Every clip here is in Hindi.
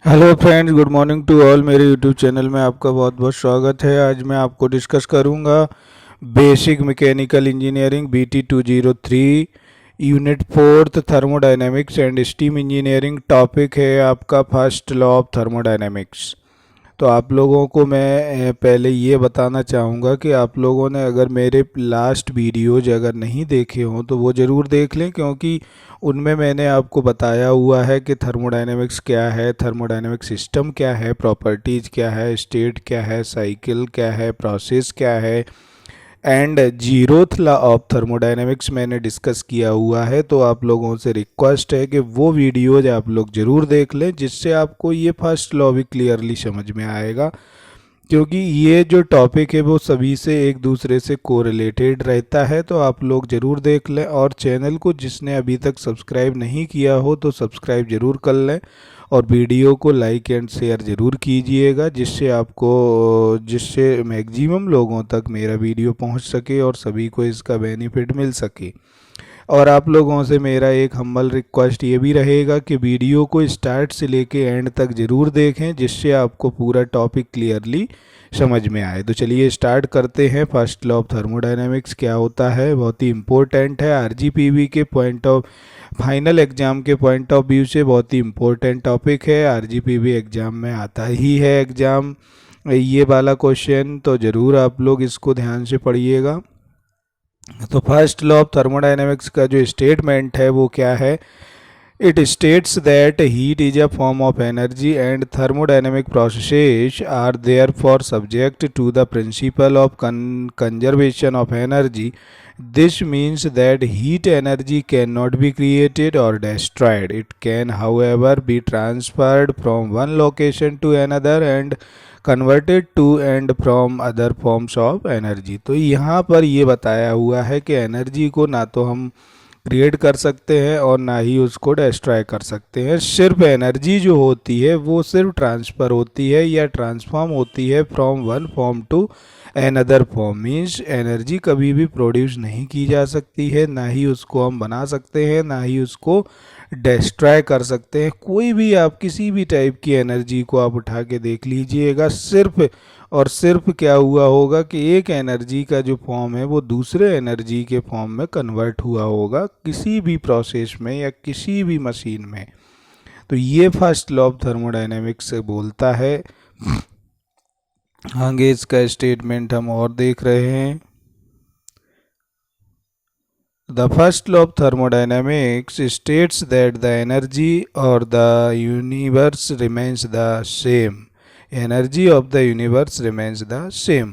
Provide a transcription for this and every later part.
Hello friends, good morning to all. मेरे यूट्यूब चैनल में आपका बहुत बहुत स्वागत है। आज मैं आपको डिस्कस करूंगा basic mechanical engineering BT 203 unit fourth thermodynamics and steam engineering. Topic है आपका फर्स्ट लॉ ऑफ थर्मोडायनेमिक्स। तो आप लोगों को मैं पहले ये बताना चाहूँगा कि आप लोगों ने अगर मेरे लास्ट वीडियोज अगर नहीं देखे हों तो वो ज़रूर देख लें, क्योंकि उनमें मैंने आपको बताया हुआ है कि थर्मोडायनेमिक्स क्या है, थर्मोडायनेमिक सिस्टम क्या है, प्रॉपर्टीज़ क्या है, स्टेट क्या है, साइकिल क्या है, प्रोसेस क्या है, and zeroth law of thermodynamics मैंने डिस्कस किया हुआ है। तो आप लोगों से रिक्वेस्ट है कि वो वीडियोज आप लोग ज़रूर देख लें, जिससे आपको ये फर्स्ट लॉ भी क्लियरली समझ में आएगा, क्योंकि ये जो टॉपिक है वो सभी से एक दूसरे से कोरिलेटेड रहता है। तो आप लोग ज़रूर देख लें, और चैनल को जिसने अभी तक सब्सक्राइब नहीं किया हो तो सब्सक्राइब ज़रूर कर लें, और वीडियो को लाइक एंड शेयर ज़रूर कीजिएगा, जिससे मैक्सिमम लोगों तक मेरा वीडियो पहुंच सके और सभी को इसका बेनिफिट मिल सके। और आप लोगों से मेरा एक हम्बल रिक्वेस्ट ये भी रहेगा कि वीडियो को स्टार्ट से लेके एंड तक ज़रूर देखें, जिससे आपको पूरा टॉपिक क्लियरली समझ में आए। तो चलिए स्टार्ट करते हैं। फर्स्ट लॉ ऑफ थर्मोडायनेमिक्स क्या होता है, बहुत ही इम्पोर्टेंट है। आरजीपीवी के पॉइंट ऑफ फाइनल एग्जाम के पॉइंट ऑफ व्यू से बहुत ही इम्पोर्टेंट टॉपिक है। आरजीपीवी एग्ज़ाम में आता ही है एग्ज़ाम ये वाला क्वेश्चन, तो ज़रूर आप लोग इसको ध्यान से पढ़िएगा। तो फर्स्ट लॉ ऑफ थर्मोडायनेमिक्स का जो स्टेटमेंट है वो क्या है? It states that heat is a form of energy and thermodynamic processes are therefore subject to the principle of conservation of energy. This means that heat energy can not be created और destroyed. It can however be transferred from one location to another and converted to and from other forms of energy. तो यहाँ पर ये बताया हुआ है कि एनर्जी को ना तो हम क्रिएट कर सकते हैं और ना ही उसको डिस्ट्रॉय कर सकते हैं। सिर्फ एनर्जी जो होती है वो सिर्फ ट्रांसफ़र होती है या ट्रांसफॉर्म होती है from one form to another form. Means energy कभी भी प्रोड्यूस नहीं की जा सकती है, ना ही उसको हम बना सकते हैं, ना ही उसको डिस्ट्रॉय कर सकते हैं। कोई भी आप किसी भी टाइप की एनर्जी को आप उठा के देख लीजिएगा, सिर्फ और सिर्फ क्या हुआ होगा कि एक एनर्जी का जो फॉर्म है वो दूसरे एनर्जी के फॉर्म में कन्वर्ट हुआ होगा, किसी भी प्रोसेस में या किसी भी मशीन में। तो ये फर्स्ट लॉ ऑफ थर्मोडायनेमिक्स से बोलता है। आगे इसका स्टेटमेंट हम और देख रहे हैं। The first law of thermodynamics states that the energy or the universe remains the same. Energy of the universe remains the same,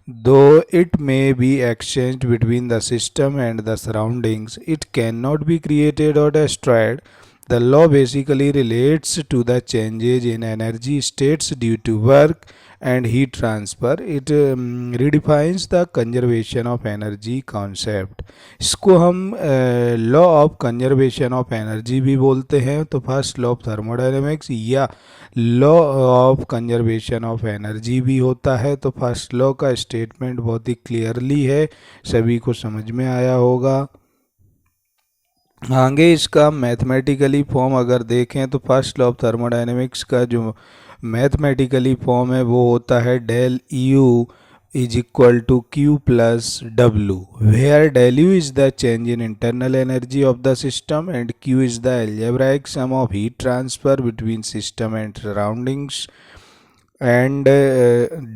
though it may be exchanged between the system and the surroundings. It cannot be created or destroyed. The law basically relates to the changes in energy states due to work and heat transfer. It redefines the conservation of energy concept. इसको हम law of conservation of energy भी बोलते हैं। तो फर्स्ट लॉ ऑफ थर्मोडायनेमिक्स या law of conservation of energy भी होता है। तो फर्स्ट लॉ का स्टेटमेंट बहुत ही क्लियरली है, सभी को समझ में आया होगा। आगे इसका मैथमेटिकली फॉर्म अगर देखें तो फर्स्ट लॉ ऑफ थर्मोडायनेमिक्स का जो मैथमेटिकली फॉर्म है वो होता है del U is equal to Q plus W, where del U is the change in internal energy of the system and Q is the algebraic sum of heat transfer between system and surroundings and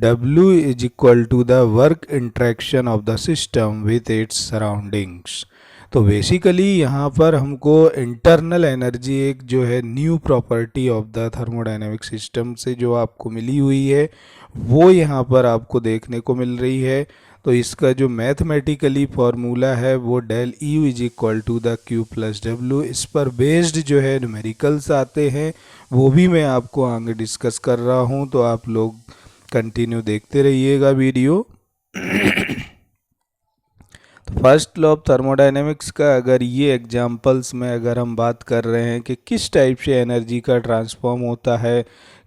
W is equal to the work interaction of the system with its surroundings। तो बेसिकली यहाँ पर हमको इंटरनल एनर्जी एक जो है new property of the thermodynamic system से जो आपको मिली हुई है वो यहाँ पर आपको देखने को मिल रही है। तो इसका जो मैथमेटिकली फार्मूला है वो del U is equal to the Q plus W. इस पर बेस्ड जो है न्यूमेरिकल्स आते हैं, वो भी मैं आपको आगे डिस्कस कर रहा हूँ, तो आप लोग कंटिन्यू देखते रहिएगा वीडियो। तो फर्स्ट लॉ ऑफ थर्मोडायनेमिक्स का अगर ये एग्जांपल्स में अगर हम बात कर रहे हैं कि किस टाइप से एनर्जी का ट्रांसफॉर्म होता है,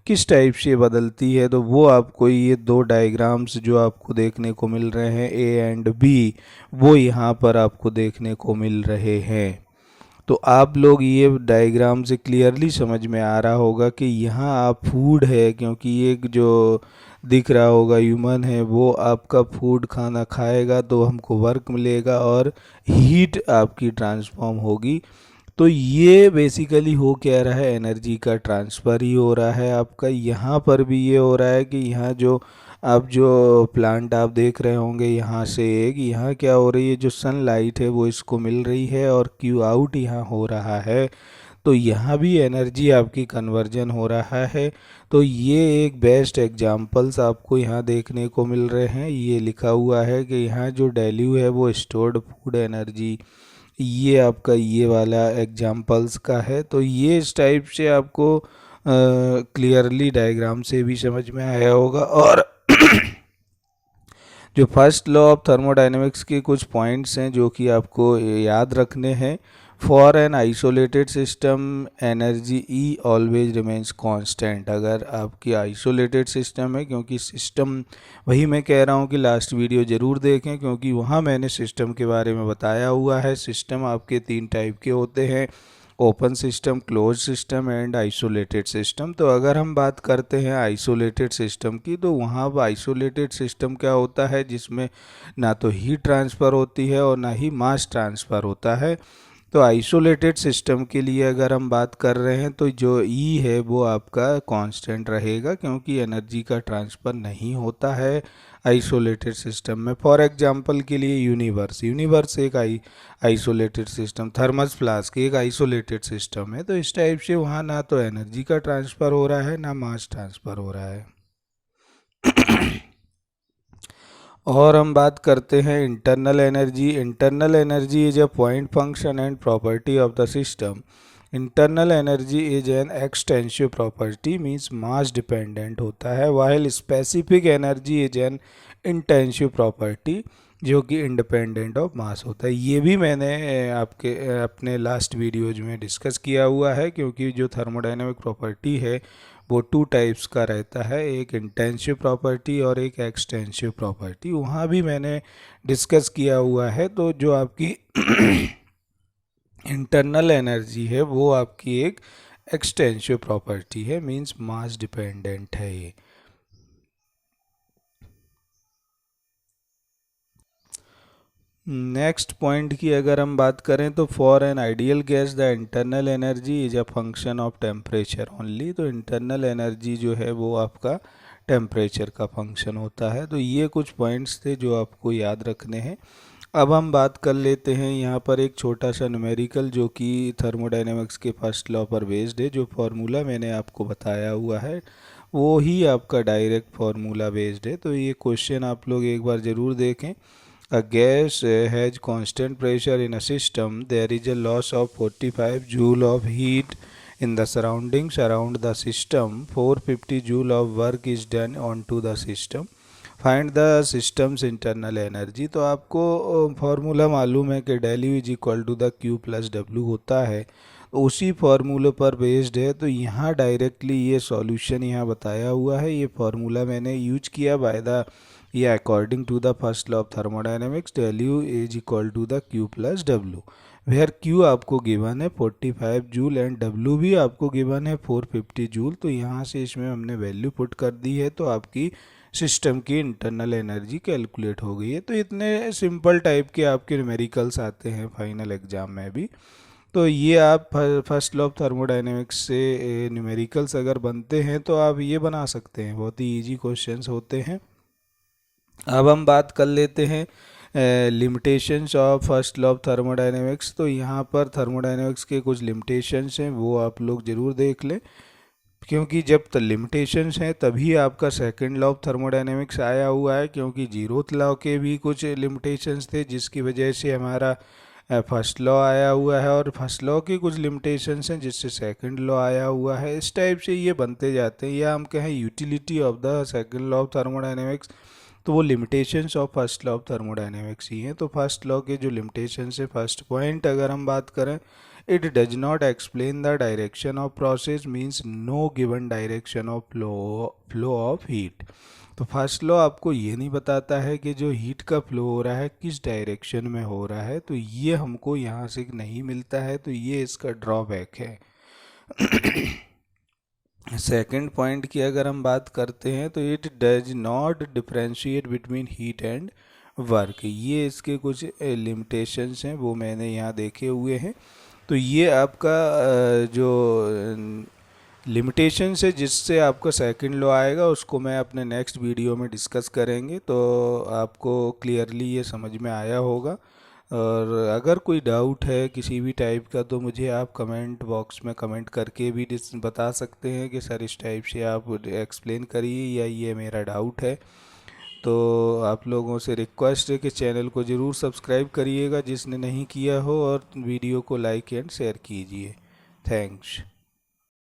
किस टाइप से बदलती है, तो वो आपको ये दो डायग्राम्स जो आपको देखने को मिल रहे हैं ए एंड बी, वो यहाँ पर आपको देखने को मिल रहे हैं। तो आप लोग ये डायग्राम से क्लियरली समझ में आ रहा होगा कि यहाँ आप फूड है, क्योंकि ये जो दिख रहा होगा ह्यूमन है, वो आपका फूड खाना खाएगा तो हमको वर्क मिलेगा और हीट आपकी ट्रांसफॉर्म होगी। तो ये बेसिकली हो क्या रहा है, एनर्जी का ट्रांसफ़र ही हो रहा है आपका। यहाँ पर भी ये हो रहा है कि यहाँ जो आप जो प्लांट आप देख रहे होंगे, यहाँ से एक यहाँ क्या हो रही है, जो सनलाइट है वो इसको मिल रही है और क्यू आउट यहाँ हो रहा है। तो यहाँ भी एनर्जी आपकी कन्वर्जन हो रहा है। तो ये एक बेस्ट एग्जांपल्स आपको यहाँ देखने को मिल रहे हैं। ये लिखा हुआ है कि यहाँ जो वैल्यू है वो स्टोर्ड फूड एनर्जी, ये आपका ये वाला एग्जांपल्स का है। तो ये इस टाइप से आपको क्लियरली डायग्राम से भी समझ में आया होगा। और जो फर्स्ट लॉ ऑफ थर्मोडायनेमिक्स के कुछ पॉइंट्स हैं जो कि आपको याद रखने हैं। For an isolated system energy E always remains constant. अगर आपकी आइसोलेटेड सिस्टम है, क्योंकि सिस्टम वही मैं कह रहा हूँ कि लास्ट वीडियो ज़रूर देखें, क्योंकि वहाँ मैंने सिस्टम के बारे में बताया हुआ है। सिस्टम आपके 3 टाइप के होते हैं, open system, close system and isolated system. तो अगर हम बात करते हैं आइसोलेटेड सिस्टम की, तो वहाँ आइसोलेटेड सिस्टम क्या होता है, जिसमें ना तो हीट ट्रांसफ़र होती है और ना ही मास ट्रांसफ़र होता है। तो आइसोलेटेड सिस्टम के लिए अगर हम बात कर रहे हैं तो जो ई है वो आपका कांस्टेंट रहेगा, क्योंकि एनर्जी का ट्रांसफ़र नहीं होता है आइसोलेटेड सिस्टम में। फॉर एग्जांपल के लिए यूनिवर्स एक आइसोलेटेड सिस्टम, थर्मस फ्लास्क एक आइसोलेटेड सिस्टम है। तो इस टाइप से वहाँ ना तो एनर्जी का ट्रांसफ़र हो रहा है ना मास ट्रांसफ़र हो रहा है। और हम बात करते हैं internal energy. Internal energy is a point function and property of the system. Internal energy is an extensive property, means mass dependent होता है, while specific energy is an intensive property, जो कि इंडिपेंडेंट ऑफ मास होता है। ये भी मैंने आपके अपने लास्ट वीडियोज में डिस्कस किया हुआ है, क्योंकि जो थर्मोडायनेमिक प्रॉपर्टी है वो 2 टाइप्स का रहता है, एक इंटेंसिव प्रॉपर्टी और एक एक्सटेंसिव प्रॉपर्टी। वहाँ भी मैंने डिस्कस किया हुआ है। तो जो आपकी इंटरनल एनर्जी है वो आपकी एक एक्सटेंसिव प्रॉपर्टी है, मींस मास डिपेंडेंट है ये। नेक्स्ट पॉइंट की अगर हम बात करें तो for an ideal gas the internal energy is a function of temperature only. तो इंटरनल एनर्जी जो है वो आपका टेम्परेचर का फंक्शन होता है। तो ये कुछ पॉइंट्स थे जो आपको याद रखने हैं। अब हम बात कर लेते हैं यहाँ पर एक छोटा सा न्यूमेरिकल, जो कि थर्मोडायनेमिक्स के फर्स्ट लॉ पर बेस्ड है। जो फार्मूला मैंने आपको बताया हुआ है वो ही आपका डायरेक्ट फार्मूला बेस्ड है। तो ये क्वेश्चन आप लोग एक बार ज़रूर देखें। A gas has constant pressure in a system. There is a loss of 45 joule of heat in the surroundings around the system. 450 joule of work is done onto the system. Find the system's internal energy. तो आपको फार्मूला मालूम है कि del U is equal to the Q plus W होता है, उसी फार्मूले पर बेस्ड है। तो यहाँ डायरेक्टली ये सॉल्यूशन यहाँ बताया हुआ है। ये फार्मूला मैंने यूज किया बाय द ये according to the first law of thermodynamics, del U is equal to the Q plus W, where Q आपको गिवन है 45 जूल एंड W भी आपको गिवन है 450 जूल। तो यहाँ से इसमें हमने वैल्यू पुट कर दी है, तो आपकी सिस्टम की इंटरनल एनर्जी कैलकुलेट हो गई है। तो इतने सिंपल टाइप के आपके न्यूमेरिकल्स आते हैं फाइनल एग्जाम में भी। तो ये आप फर्स्ट लॉ ऑफ थर्मोडायनेमिक्स से न्यूमेरिकल्स अगर बनते हैं तो आप ये बना सकते हैं, बहुत ही ईजी क्वेश्चंस होते हैं। अब हम बात कर लेते हैं limitations of first law of thermodynamics. तो यहाँ पर थर्मोडायनेमिक्स के कुछ लिमिटेशंस हैं, वो आप लोग ज़रूर देख लें, क्योंकि जब लिमिटेशंस हैं तभी आपका सेकंड लॉ ऑफ थर्मोडायनेमिक्स आया हुआ है। क्योंकि जीरोथ लॉ के भी कुछ लिमिटेशंस थे, जिसकी वजह से हमारा फर्स्ट लॉ आया हुआ है, और फर्स्ट लॉ की कुछ लिमिटेशंस हैं जिससे सेकंड लॉ आया हुआ है। इस टाइप से ये बनते जाते हैं, या हम कहें utility of the second law of thermodynamics. तो वो limitations of first law of thermodynamics ही हैं। तो फर्स्ट लॉ के जो लिमिटेशंस है, फर्स्ट पॉइंट अगर हम बात करें, it does not explain the direction of process means no given direction of flow of heat. तो फर्स्ट लॉ आपको ये नहीं बताता है कि जो हीट का फ्लो हो रहा है किस डायरेक्शन में हो रहा है, तो ये हमको यहाँ से नहीं मिलता है, तो ये इसका ड्रॉबैक है। सेकंड पॉइंट की अगर हम बात करते हैं तो it does not differentiate between heat and work. ये इसके कुछ लिमिटेशंस हैं, वो मैंने यहाँ देखे हुए हैं। तो ये आपका जो लिमिटेशंस है जिससे आपका सेकंड लॉ आएगा, उसको मैं अपने नेक्स्ट वीडियो में डिस्कस करेंगे, तो आपको क्लियरली ये समझ में आया होगा। और अगर कोई डाउट है किसी भी टाइप का तो मुझे आप कमेंट बॉक्स में कमेंट करके भी बता सकते हैं कि सर इस टाइप से आप एक्सप्लेन करिए या ये मेरा डाउट है। तो आप लोगों से रिक्वेस्ट है कि चैनल को ज़रूर सब्सक्राइब करिएगा जिसने नहीं किया हो, और वीडियो को लाइक एंड शेयर कीजिए। थैंक्स।